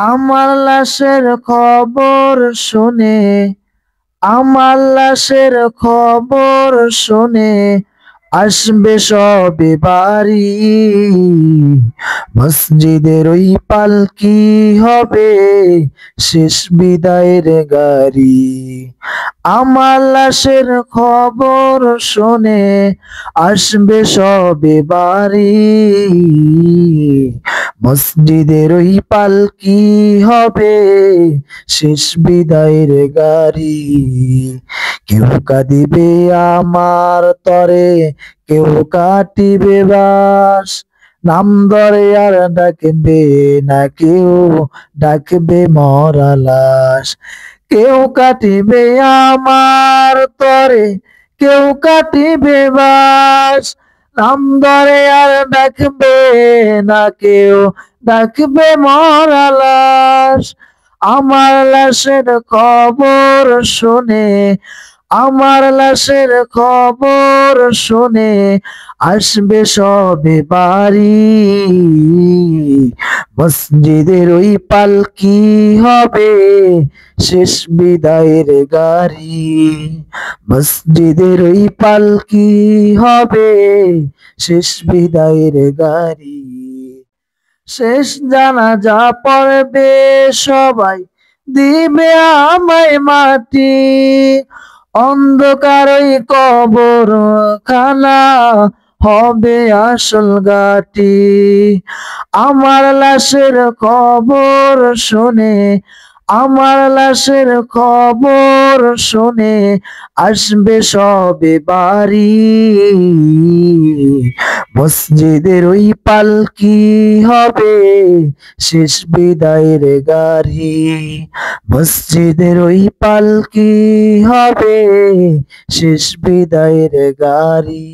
আমার লাশের খবর শুনে, আমার লাশের খবর শুনে আসবে সবে বাড়ি। মসজিদের ওই পালকি হবে শেষ বিদায়ের গাড়ি। আমার লাশের খবর শুনে আসবে সবে বাড়ি। মসজিদের ওই পালকি হবে শেষ বিদায়ের গাড়ি। কেউ কাঁদিবে আমার তরে, কেউ কাটিবে বাস, নাম ধরে আর ডাকবে না কেউ, ডাকবে মরা লাশ। কেউ কাটিবে আমার তরে, কেউ কাটিবে বাস, নাম ধরে আর ডাকবে না কেউ, ডাকবে মরা লাশ। আমার লাশের খবর শুনে, আমার লাশের খবর শুনে আসবে সবে বাড়ি। মসজিদের ওই পালকি হবে শেষ বিদায়ের গাড়ি। মসজিদের ওই পালকি হবে শেষ বিদায়ের গাড়ি। শেষ জানাজা পড়বে সবাই, দিবে আমায় মাটি, অন্ধকার ওই কবর খানা হবে আসল ঘাটি। আমার লাশের খবর শুনে, আমার লাশের খবর শুনে আসবে সবে বাড়ি। মসজিদের ওই পালকি হবে শেষ বিদায়ের গাড়ি। মসজিদের ওই পালকি হবে শেষ বিদায়ের গাড়ি।